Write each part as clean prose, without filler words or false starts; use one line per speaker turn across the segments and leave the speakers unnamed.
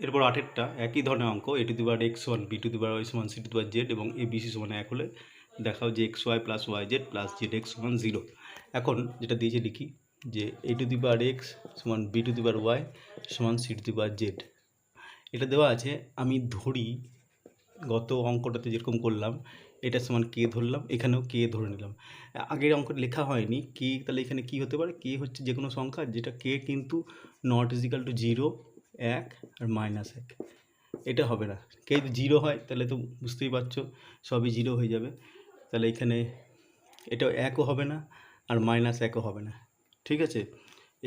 এরপর 8-এরটা একই ধরনের অঙ্ক a to the power x সমান b to the power y সমান c to the power z এবং a b c সমান 1 হলে দেখাও যে xy plus yz plus zx সমান 0। এখন যেটা দিয়েছে লিখি যে a to the power x সমান b to the power y সমান c to the power z। এটা দেওয়া আছে, আমি ধরি গত অঙ্কটাতে যেরকম করলাম এটা সমান কে ধরলাম, এখানেও কে ধরে নিলাম। আগের অঙ্কটা লেখা হয়নি কে, তাহলে এখানে কি হতে পারে, কে হচ্ছে যে কোনো সংখ্যা যেটা কে কিন্তু নট ইজিক্যাল টু 0, 1 আর -1। এটা হবে না, কে যদি 0 হয় তাহলে তো বুঝতেই পারছো সবই 0 হয়ে যাবে, তাহলে এখানে এটা 1ও হবে না আর -1ও হবে না। ঠিক আছে,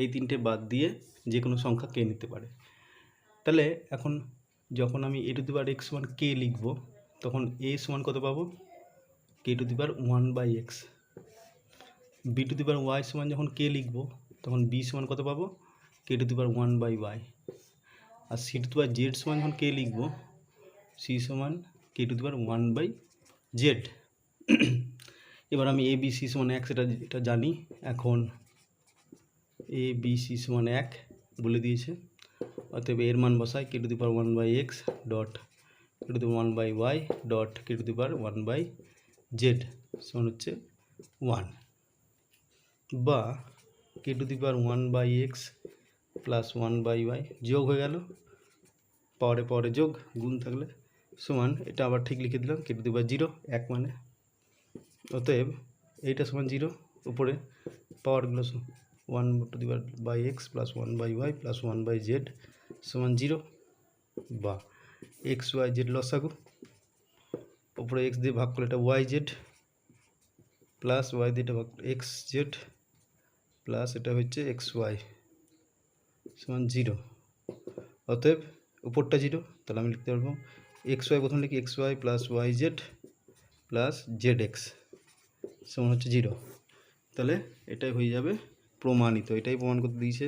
এই তিনটে বাদ দিয়ে যে কোনো সংখ্যা কে নিতে পারে। তাহলে এখন যখন আমি a to the power x সমান কে লিখব তখন a সমান কত পাবো, k to the power 1/x। b to the power y সমান যখন কে লিখব তখন b সমান কত পাবো, k to the power 1/y। আর c to the power z সমান যখন কে লিখব c সমান k to the power 1/z। এবার আমি a b c সমান 1 এটা জানি। এখন a b c সমান 1 বলে দিয়েছে, অতএব এর মান বসাই k to the power 1/x dot k to the power 1/y dot k to the power 1/z সমান হচ্ছে 1, বা কে to the power 1/x plus 1/y যোগ হয়ে গেল, পাওয়ারে যোগ, গুণ থাকলে সমান, এটা আবার ঠিক লিখে দিলাম কে টু দি পাওয়ার 0, 1 মানে। অতএব এইটা সমান 0, উপরে পাওয়ারগুলো 1 to the power by x plus 1/y plus 1/z সমান 0, বা এক্স ওয়াই জেড লসাগু, উপরে এক্স দিয়ে ভাগ করলে এটা ওয়াই জেড প্লাস ওয়াই দিয়ে এটা ভাগ এক্স জেড প্লাস এটা হচ্ছে এক্স ওয়াই সমান 0। অতএব উপরটা 0, তাহলে আমি লিখতে পারবো এক্স ওয়াই, প্রথম লিখি x y plus y z plus z x সমান হচ্ছে 0। তাহলে এটাই হয়ে যাবে প্রমাণিত, এটাই প্রমাণ করতে দিয়েছে।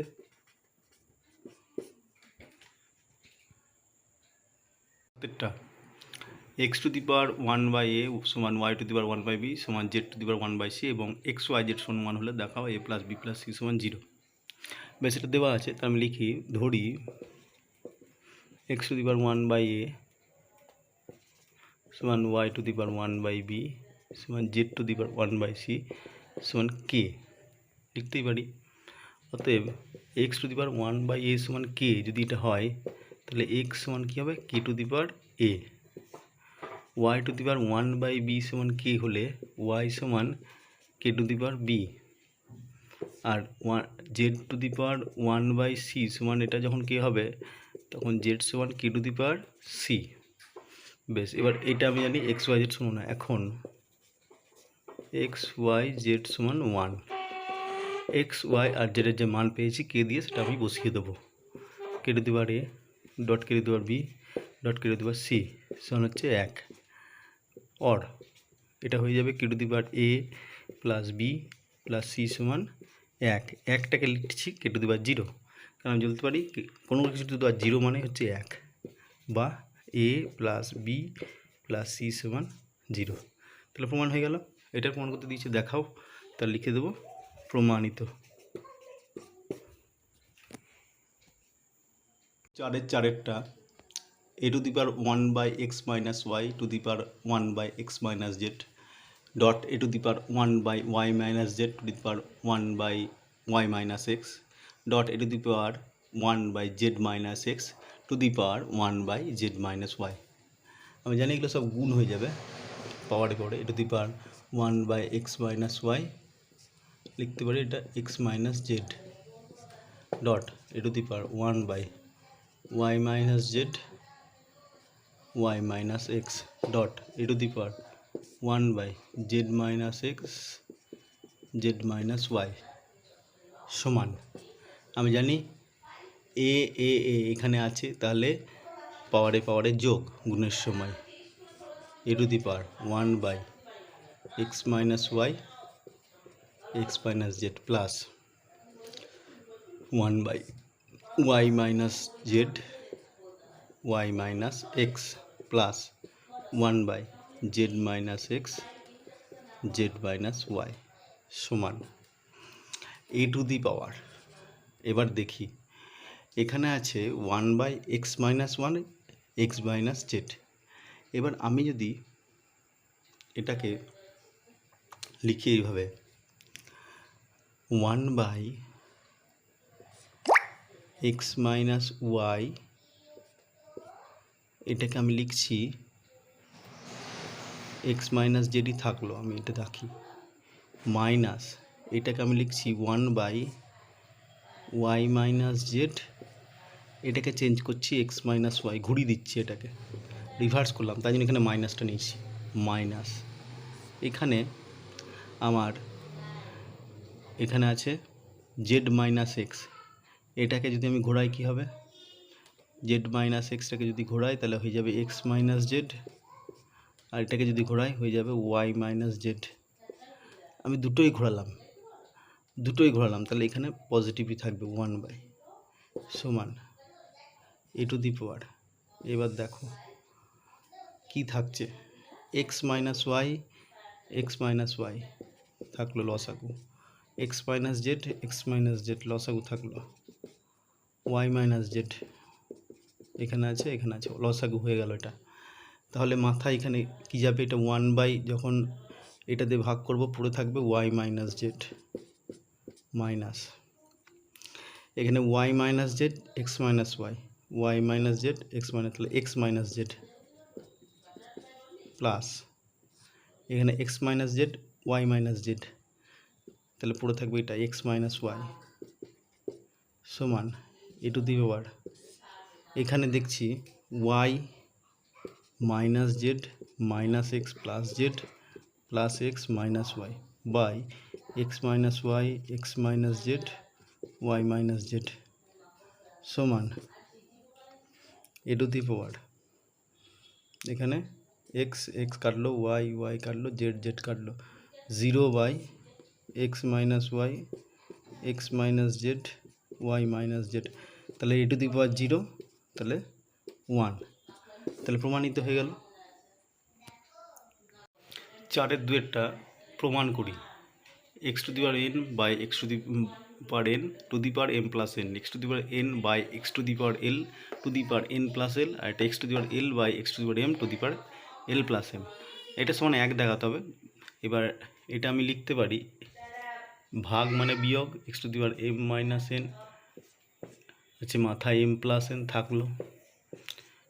X to the power 1/a সমান Y to the power 1/b সমান Z to the power 1/c এবং এক্স ওয়াই জেড সমান হলে দেখাও a plus b plus c সমান 0। বেশ, এটা দেওয়া আছে, তার আমি লিখি ধরি x to the power 1/a সমান Y to the power 1/b সমান Z to the power 1/c সমান কে, লিখতেই পারি। অতএব x to the power 1/a সমান কে যদি এটা হয় তাহলে এক্স সমান কী হবে, k to the power a। Y to the power 1/b সমান কে হলে ওয়াই সমান k to the power b, আর z to the power 1/c সমান এটা যখন কে হবে তখন জেড সমান k to the power C. বেশ, এবার এটা আমি জানি এক্স ওয়াই জেড সমান, এখন এক্স ওয়াই জেড সমান 1, এক্স ওয়াই আর জেডের যে মান পেয়েছি কে দিয়ে সেটা আমি বসিয়ে দেবো, k to the power a dot k to the power b dot k to the power c সমান হচ্ছে 1। অর এটা হয়ে যাবে k to the power a plus b plus c সমান 1, একটাকে লিখছি কে টু দি পাওয়ার 0, কারণ আমি বলতে পারি কোনো কিছু টু দি পাওয়ার 0 মানে হচ্ছে 1, বা এ প্লাস বি প্লাস সি সমান 0। তাহলে প্রমাণ হয়ে গেল, এটার প্রমাণ করতে দিয়েছে দেখাও, তাহলে লিখে দেবো প্রমাণিত। 4-এরটা a to the power 1/x minus y to the power 1/x minus z dot a to the power 1/y minus z to the power 1/y minus x dot a to the power 1/z minus x to the power 1/z minus y. আমি জানি এগুলো সব গুণ হয়ে যাবে পাওয়ারে পরে, a to the power 1/x minus y লিখতে পারি এটা x minus z dot a to the power 1/y minus z y minus x dot a to the power 1/z minus x z minus y সমান, আমি জানি এ এ এ এখানে আছে, তাহলে পাওয়ারে যোগ, গুণের সময় a to the power 1/x minus y x minus z plus 1/y minus z y minus x plus 1/z minus x z minus y সমান a টু দি পাওয়ার। এবার দেখি এখানে আছে 1/x-1 x-z। এবার আমি যদি এটাকে লিখি এইভাবে 1/x-y, এটাকে আমি লিখছি x-z থাকলো, আমি এটা রাখি, মাইনাস এটাকে আমি লিখছি 1/y-z, এটাকে চেঞ্জ করছি x-y, ঘুরিয়ে দিচ্ছি, এটাকে রিভার্স করলাম, তাই জন্য এখানে মাইনাসটা নিয়েছি, মাইনাস এখানে আমার এখানে আছে z-x, এটাকে যদি আমি ঘোরাই কী হবে, z-xটাকে যদি ঘোরাই তাহলে হয়ে যাবে x-z, আর এটাকে যদি ঘোরাই হয়ে যাবে y-z। আমি দুটোই ঘোরালাম, তাহলে এখানে পজিটিভই থাকবে 1/, সমান a টু দি পাওয়ার, এবার দেখো কি থাকছে, x-y থাকলো লসাগু, x-z লসাগু থাকলো, y-z এখানে আছে লসাগু হয়ে গেল এটা। তাহলে মাথায় এখানে কি যাবে, এটা 1/, যখন এটা দিয়ে ভাগ করব পুরো থাকবে y-z মাইনাস, এখানে y-z x-y, y-z x-, তাহলে x-z প্লাস এখানে x-z y-z, তাহলে পুরো থাকবে এটা x-y সমান a টু দি পাওয়ার, এখানে দেখছি y - z - x plus z plus x minus y by x-y x-z y-z সমান a টু দি পাওয়ার, এখানে x কাটলো, y কাটলো, z কাটলো, 0/x-y x-z y-z, তাহলে a টু দি পাওয়ার 0, তাহলে 1, তাহলে প্রমাণিত হয়ে গেল। 4-2 প্রমাণ করি, x to the power n by x to the power n to the power m plus n, x to the power n by x to the power l to the power n plus l, আর এটা x to the power l by x to the power m to the power l plus m, এটা সমান 1 দেখাতে হবে। এবার এটা আমি লিখতে পারি ভাগ মানে বিয়োগ, x to the power m minus n হচ্ছে মাথায় m প্লাস n থাকলো,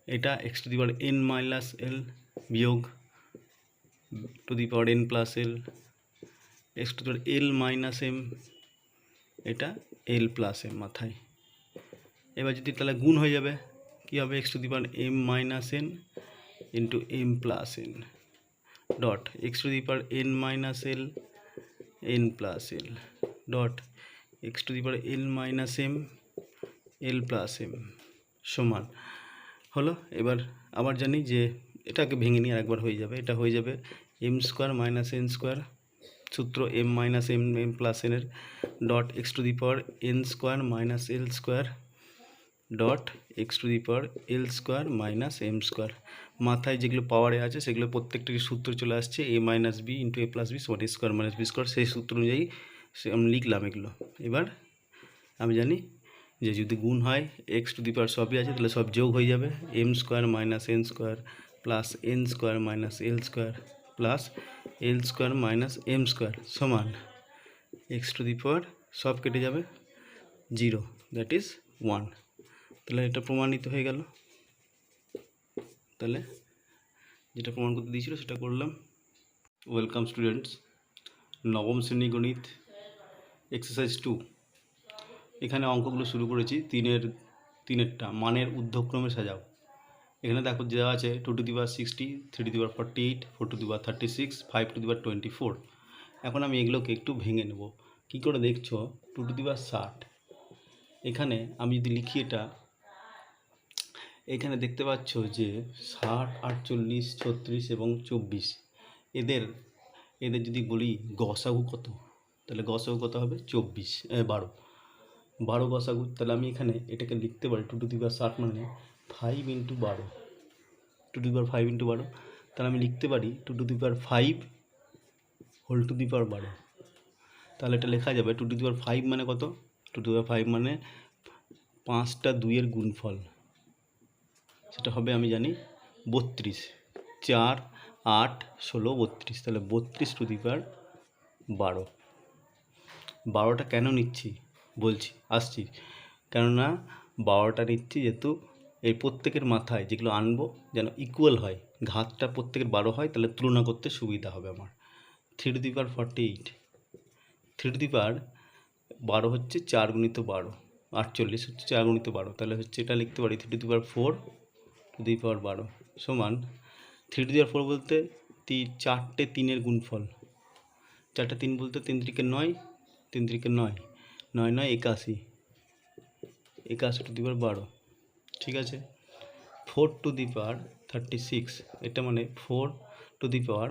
এটা x to the power n minus l বিয়োগ two the power n plus l, x to the power l minus m, এটা l প্লাস m মাথায়। এবার যদি তাহলে গুণ হয়ে যাবে, কী হবে, x to the power m minus n into m plus n dot x to the power n minus l n plus l dot x to the power l minus m l plus m সমান হলো। এবার আবার জানি যে এটাকে ভেঙে নিয়ে আরেকবার হয়ে যাবে, এটা হয়ে যাবে m square minus n square, সূত্র m minus m plus n এর, dot x to the power n square minus l square dot x to the power l square minus m square, মাথায় যেগুলো পাওয়ারে আছে সেগুলো প্রত্যেকটার সূত্র চলে আসছে, a minus b into a plus b সমান a square minus b square, সেই সূত্র অনুযায়ী আমি লিখলাম এগুলো। এবার আমি জানি যে যদি গুণ হয় x টু দি পাওয়ার সবই আছে, তাহলে সব যোগ হয়ে যাবে, m square minus n square plus n square minus l square plus l square minus m square সমান x টু দি পাওয়ার সব কেটে যাবে 0, দ্যাট ইজ 1, তাহলে এটা প্রমাণিত হয়ে গেল। তাহলে যেটা প্রমাণ করতে দিয়েছিল সেটা করলাম। ওয়েলকাম স্টুডেন্টস, নবম শ্রেণী গণিত এক্সারসাইজ 2, এখানে অঙ্কগুলো শুরু করেছি তিনেরটা মানের ঊর্ধ্বক্রমে সাজাও। এখানে দেখো দেওয়া আছে 2 to the power 60, 3 to the power 48, 4 to the power 36, 5 to the power 24। এখন আমি এগুলোকে একটু ভেঙে নেব। কী করে দেখছো, 2 টু দি পাওয়ার 60, এখানে আমি যদি লিখি এটা, এখানে দেখতে পাচ্ছ যে 60, 48, 36 এবং 24, এদের যদি বলি গসাগু কত, তাহলে গসাগু কত হবে 12 গসাগু, তাহলে আমি এখানে এটাকে লিখতে পারি 2 টু দি পাওয়ার 60 মানে 5 into 12, 2 to the power 5 into 12, তাহলে আমি লিখতে পারি 2 to the power 5 whole to the power 12, তাহলে এটা লেখা যাবে 2 টু দি পাওয়ার 5 মানে কত, 2 টু দি পাওয়ার 5 মানে 5টা 2-এর গুণফল, সেটা হবে আমি জানি 32, 4, 8, 16, 32, তাহলে 32 টু দি পাওয়ার 12। 12টা কেন নিচ্ছি বলছি, আসছি। কেননা 12টা নিচ্ছি যেহেতু এই প্রত্যেকের মাথায় যেগুলো আনবো যেন ইকুয়াল হয়, ঘাতটা প্রত্যেকের 12 হয়, তাহলে তুলনা করতে সুবিধা হবে আমার। 3 to the power 48, 3 to the power 12 হচ্ছে 4 গুণিত 12, 48 হচ্ছে 4 গুণিত 12, তাহলে হচ্ছে এটা লিখতে পারি 3 to the power 4 to the power 12 সমান 3 টু দি পাওয়ার 4 বলতে 4টে 3-এর গুণফল, 4টে 3 বলতে 3 3 9, 3 3 9, 9 9 81, 81 টু দি পাওয়ার 12, ঠিক আছে। 4 টু দি পাওয়ার 36, এটা মানে 4 টু দি পাওয়ার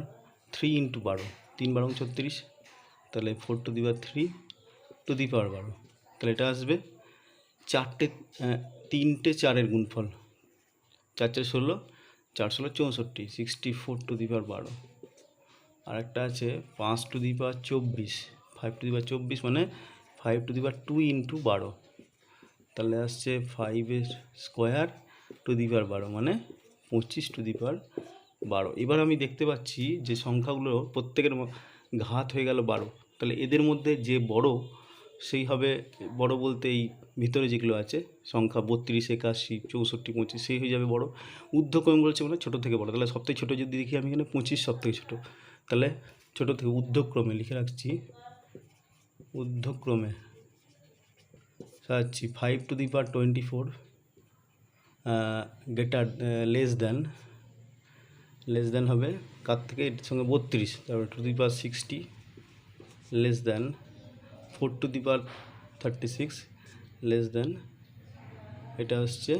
3 ইন্টু 12, 3 12 36, তাহলে 4 to the power 3 to the power 12, তাহলে এটা আসবে 3টে 4-এর গুণফল, 4 4 16, 4 16 64, 64 টু দি পাওয়ার 12। আরেকটা আছে 5 to the power 24, 5 to the power 24 মানে 5 টু দি পাওয়ার 2 ইন্টু 12, তাহলে আসছে 5 স্কোয়ার টু দি পাওয়ার 12 মানে 25 টু দি পাওয়ার 12। এবার আমি দেখতে পাচ্ছি যে সংখ্যাগুলো প্রত্যেকের ঘাত হয়ে গেল 12, তাহলে এদের মধ্যে যে বড় সেই হবে, বড় বলতে এই ভিতরে যেগুলো আছে সংখ্যা 32, 81, 64, 25 সেই হয়ে যাবে বড়। ঊর্ধ্বক্রম বলছে মানে ছোটো থেকে বড়, তাহলে সবথেকে ছোটো যদি দেখি আমি এখানে 25 সবথেকে ছোটো, তাহলে ছোটো থেকে ঊর্ধ্বক্রমে লিখে রাখছি, ঊর্ধ্বক্রমে সাজাচ্ছি 5 to the power 24 greater less than হবে কার থেকে, এর সঙ্গে 32, তারপর two the power 60 less than 4 to the power 36 less than, এটা হচ্ছে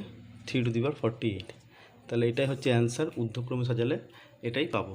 3 টু দি পাওয়ার 48, তাহলে এটাই হচ্ছে অ্যান্সার। ঊর্ধ্বক্রমে সাজালে এটাই পাবো।